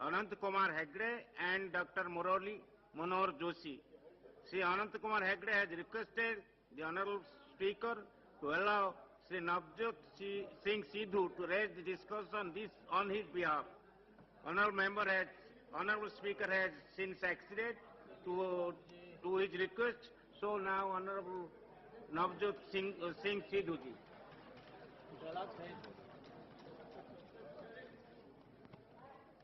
Anant Kumar Hegde and Dr. Manohar Joshi. Sri Anant Kumar Hegde has requested the Honorable Speaker to allow Sri Navjot Singh Sidhu to raise the discussion on his behalf. Honorable Speaker has since acceded to his request. So now Honorable Navjot Singh Sidhu ji.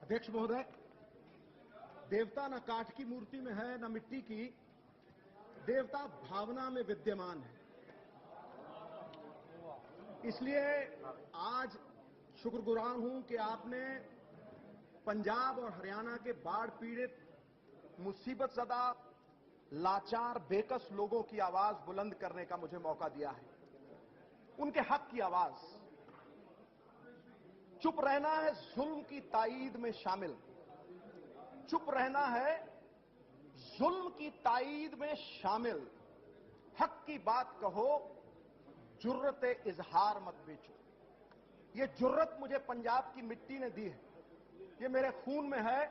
अध्यक्ष महोदय, देवता न काठ की मूर्ति में है न मिट्टी की, देवता भावना में विद्यमान है। इसलिए आज शुक्रगुजार हूं कि आपने पंजाब और हरियाणा के बाढ़ पीड़ित, मुसीबत ज़दा, लाचार, बेकस लोगों की आवाज बुलंद करने का मुझे मौका दिया है। उनके हक की आवाज। चुप रहना है जुल्म की ताईद में शामिल। चुप रहना है जुल्म की ताईद में शामिल। हक की बात कहो, जुर्रते इजहार मत बेचो। ये जुर्रत मुझे पंजाब की मिट्टी ने दी है, ये मेरे खून में है,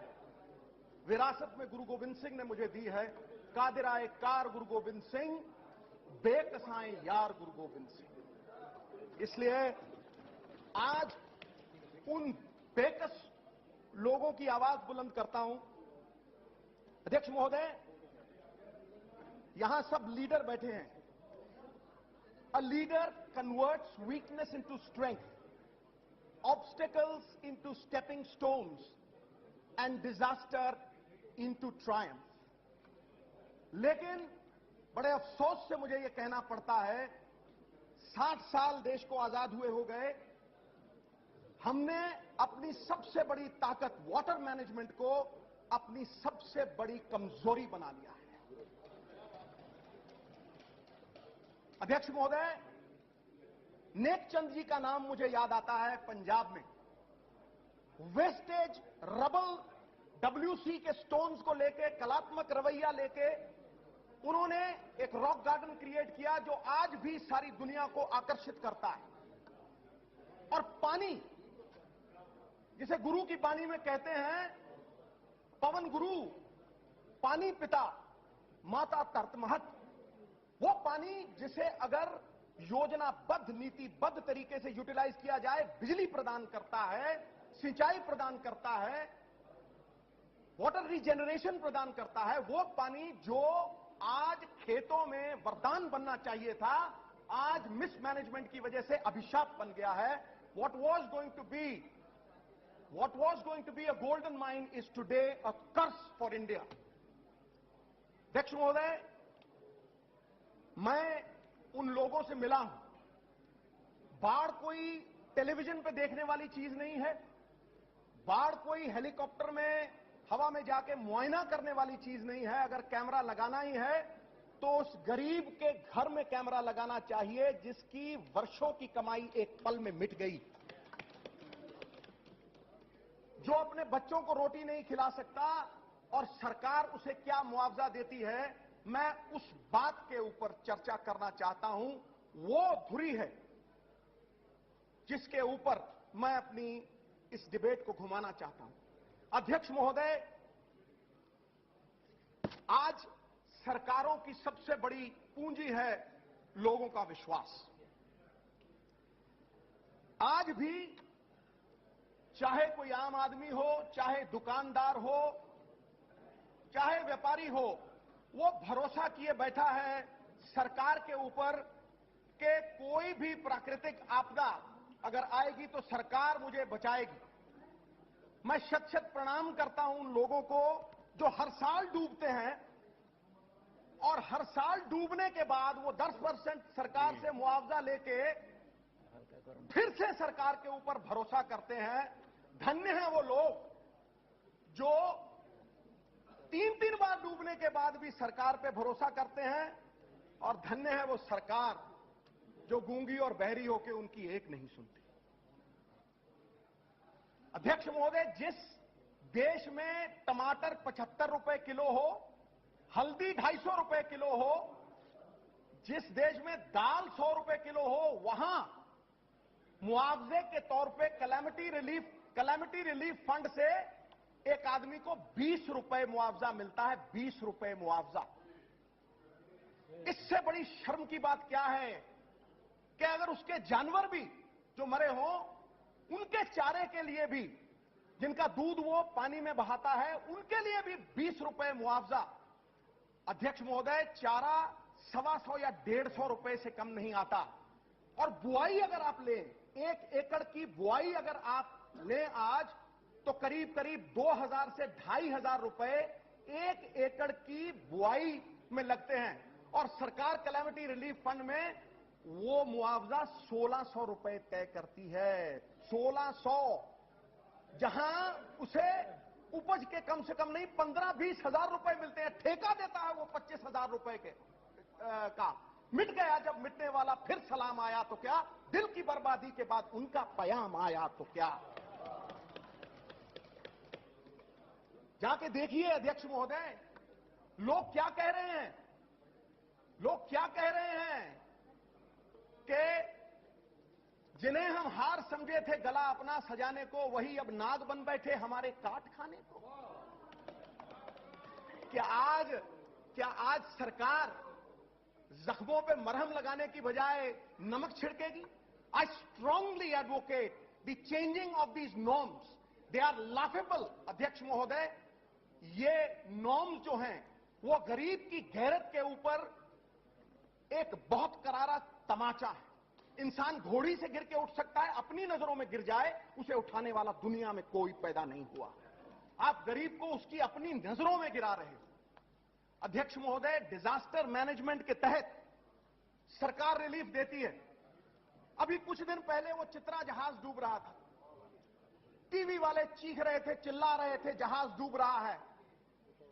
विरासत में गुरु गोविंद सिंह ने मुझे दी है। कादिराए कार गुरु गोविंद सिंह, बेकसाएं यार गुरु गोविंद सिंह। इसलिए आज उन बेकस लोगों की आवाज बुलंद करता हूं। अध्यक्ष महोदय, यहां सब लीडर बैठे हैं। A leader converts weakness into strength, obstacles into stepping stones and disaster into Triumph. लेकिन बड़े अफसोस से मुझे यह कहना पड़ता है, 60 साल देश को आजाद हुए हो गए, हमने अपनी सबसे बड़ी ताकत वाटर मैनेजमेंट को अपनी सबसे बड़ी कमजोरी बना लिया है। अध्यक्ष महोदय, नेकचंद जी का नाम मुझे याद आता है। पंजाब में वेस्टेज रबल WC के स्टोन्स को लेके कलात्मक रवैया लेके उन्होंने एक रॉक गार्डन क्रिएट किया जो आज भी सारी दुनिया को आकर्षित करता है। और पानी, जिसे गुरु की बानी में कहते हैं, पवन गुरु, पानी पिता, माता तरतमहत, वो पानी जिसे अगर योजनाबद्ध, नीतिबद्ध तरीके से यूटिलाइज किया जाए, बिजली प्रदान करता है, सिंचाई प्रदान करता है, वाटर रीजेनरेशन प्रदान करता है। वो पानी जो आज खेतों में वरदान बनना चाहिए था, आज मिसमैनेजमेंट की वजह से अभिशाप बन गया है। What was going to be a golden mine is today a curse for India. अध्यक्ष महोदय, मैं उन लोगों से मिला हूं। बाढ़ कोई टेलीविजन पे देखने वाली चीज नहीं है, बाढ़ कोई हेलीकॉप्टर में हवा में जाके मुआयना करने वाली चीज नहीं है। अगर कैमरा लगाना ही है तो उस गरीब के घर में कैमरा लगाना चाहिए जिसकी वर्षों की कमाई एक पल में मिट गई, जो अपने बच्चों को रोटी नहीं खिला सकता और सरकार उसे क्या मुआवजा देती है। मैं उस बात के ऊपर चर्चा करना चाहता हूं। वो धुरी है जिसके ऊपर मैं अपनी इस डिबेट को घुमाना चाहता हूं। अध्यक्ष महोदय, आज सरकारों की सबसे बड़ी पूंजी है लोगों का विश्वास। आज भी चाहे कोई आम आदमी हो, चाहे दुकानदार हो, चाहे व्यापारी हो, वो भरोसा किए बैठा है सरकार के ऊपर कि कोई भी प्राकृतिक आपदा अगर आएगी तो सरकार मुझे बचाएगी। मैं शत शत प्रणाम करता हूं उन लोगों को जो हर साल डूबते हैं और हर साल डूबने के बाद वो 10% सरकार से मुआवजा लेके फिर से सरकार के ऊपर भरोसा करते हैं। धन्य हैं वो लोग जो 3 बार डूबने के बाद भी सरकार पे भरोसा करते हैं, और धन्य है वो सरकार जो गूंगी और बहरी होकर उनकी एक नहीं सुनती। अध्यक्ष महोदय, जिस देश में टमाटर 75 रुपए किलो हो, हल्दी 250 रुपए किलो हो, जिस देश में दाल 100 रुपए किलो हो, वहां मुआवजे के तौर पे कैलेमिटी रिलीफ फंड से एक आदमी को 20 रुपए मुआवजा मिलता है, 20 रुपए मुआवजा। इससे बड़ी शर्म की बात क्या है कि अगर उसके जानवर भी जो मरे हों, उनके चारे के लिए भी, जिनका दूध वो पानी में बहाता है, उनके लिए भी 20 रुपए मुआवजा। अध्यक्ष महोदय, चारा 125 या 150 रुपए से कम नहीं आता। और बुआई अगर आप लें, 1 एकड़ की बुआई अगर आप लें आज, तो करीब करीब 2000 से 2500 रुपए 1 एकड़ की बुआई में लगते हैं। और सरकार कैलेमिटी रिलीफ फंड में वो मुआवजा 1600 रुपए तय करती है। 1600, जहां उसे उपज के कम से कम नहीं 15-20 हजार रुपए मिलते हैं। ठेका देता है वो 25,000 रुपए के का। मिट गया जब मिटने वाला, फिर सलाम आया तो क्या, दिल की बर्बादी के बाद उनका पयाम आया तो क्या। जाके देखिए अध्यक्ष महोदय, लोग क्या कह रहे हैं। लोग क्या कह रहे हैं कि जिन्हें हम हार समझे थे गला अपना सजाने को, वही अब नाग बन बैठे हमारे काट खाने को। क्या आज सरकार जख्मों पे मरहम लगाने की बजाय नमक छिड़केगी? I strongly advocate the changing of these norms. They are laughable. अध्यक्ष महोदय, ये नॉर्म्स जो हैं वो गरीब की गैरत के ऊपर एक बहुत करारा तमाचा है। इंसान घोड़ी से गिर के उठ सकता है, अपनी नजरों में गिर जाए, उसे उठाने वाला दुनिया में कोई पैदा नहीं हुआ। आप गरीब को उसकी अपनी नजरों में गिरा रहे हो। अध्यक्ष महोदय, डिजास्टर मैनेजमेंट के तहत सरकार रिलीफ देती है। अभी कुछ दिन पहले वो चित्रा जहाज डूब रहा था, टीवी वाले चीख रहे थे, चिल्ला रहे थे, जहाज डूब रहा है।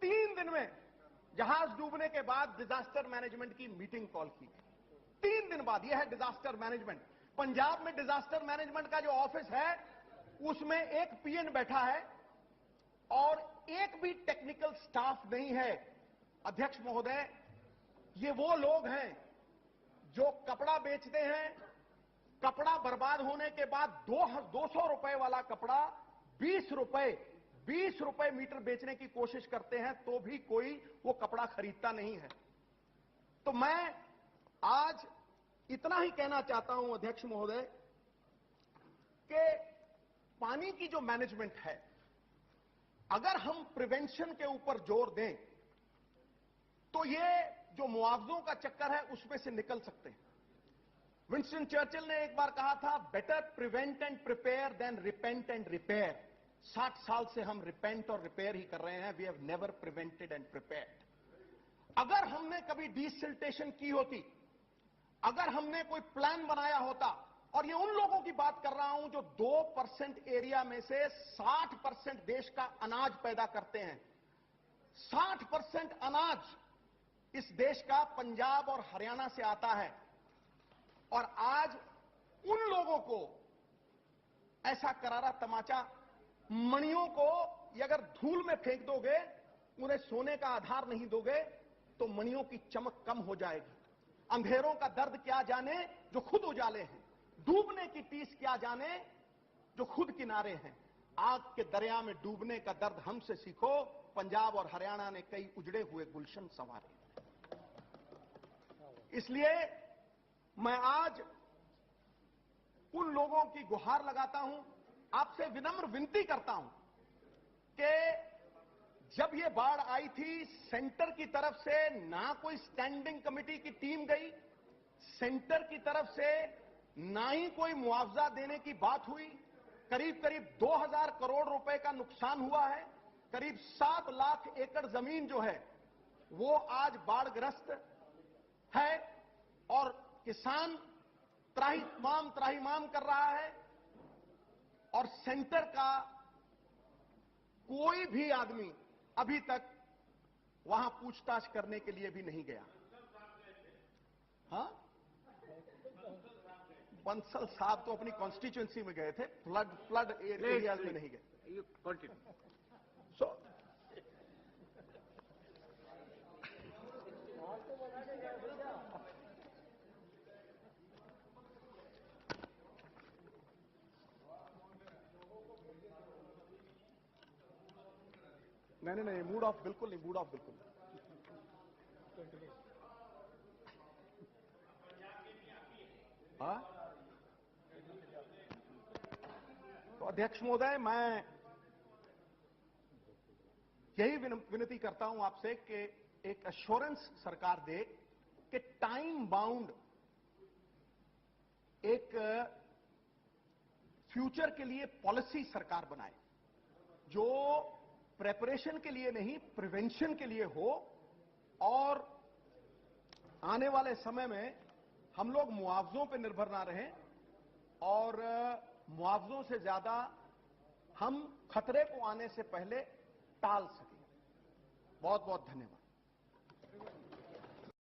3 दिन में जहाज डूबने के बाद डिजास्टर मैनेजमेंट की मीटिंग कॉल की गई। 3 दिन बाद। यह है डिजास्टर मैनेजमेंट। पंजाब में डिजास्टर मैनेजमेंट का जो ऑफिस है, उसमें एक पीएन बैठा है और एक भी टेक्निकल स्टाफ नहीं है। अध्यक्ष महोदय, ये वो लोग हैं जो कपड़ा बेचते हैं, कपड़ा बर्बाद होने के बाद 200 रुपए वाला कपड़ा 20 रुपए मीटर बेचने की कोशिश करते हैं, तो भी कोई वो कपड़ा खरीदता नहीं है। तो मैं आज इतना ही कहना चाहता हूं अध्यक्ष महोदय कि पानी की जो मैनेजमेंट है, अगर हम प्रिवेंशन के ऊपर जोर दें तो ये जो मुआवजों का चक्कर है उसमें से निकल सकते हैं। विंस्टन चर्चिल ने एक बार कहा था, better prevent and prepare than repent and repair. 60 साल से हम रिपेंट और रिपेयर ही कर रहे हैं। We have never prevented and prepared. अगर हमने कभी डिसिल्टेशन की होती, अगर हमने कोई प्लान बनाया होता, और ये उन लोगों की बात कर रहा हूं जो 2% एरिया में से 60% देश का अनाज पैदा करते हैं। 60% अनाज इस देश का पंजाब और हरियाणा से आता है। और आज उन लोगों को ऐसा करारा तमाचा, मणियों को ये अगर धूल में फेंक दोगे, उन्हें सोने का आधार नहीं दोगे, तो मणियों की चमक कम हो जाएगी। अंधेरों का दर्द क्या जाने जो खुद उजाले हैं, डूबने की टीस क्या जाने जो खुद किनारे हैं। आग के दरिया में डूबने का दर्द हमसे सीखो। पंजाब और हरियाणा ने कई उजड़े हुए गुलशन संवारे। इसलिए मैं आज उन लोगों की गुहार लगाता हूं, आपसे विनम्र विनती करता हूं कि जब ये बाढ़ आई थी, सेंटर की तरफ से ना कोई स्टैंडिंग कमेटी की टीम गई, सेंटर की तरफ से ना ही कोई मुआवजा देने की बात हुई। करीब करीब 2000 करोड़ रुपए का नुकसान हुआ है। करीब 7 लाख एकड़ जमीन जो है वो आज बाढ़ग्रस्त है और किसान त्राहिमाम कर रहा है। और सेंटर का कोई भी आदमी अभी तक वहां पूछताछ करने के लिए भी नहीं गया। हाँ, बंसल साहब तो अपनी कॉन्स्टिट्यूएंसी में गए थे, फ्लड एरियाज में नहीं गए। सो नहीं नहीं, मूड ऑफ बिल्कुल नहीं, मूड ऑफ बिल्कुल नहीं। हाँ? तो अध्यक्ष महोदय, मैं यही विनती करता हूं आपसे कि एक एश्योरेंस सरकार दे कि टाइम बाउंड एक फ्यूचर के लिए पॉलिसी सरकार बनाए, जो प्रेपरेशन के लिए नहीं, प्रिवेंशन के लिए हो। और आने वाले समय में हम लोग मुआवजों पर निर्भर ना रहें और मुआवजों से ज्यादा हम खतरे को आने से पहले टाल सकें। बहुत बहुत धन्यवाद।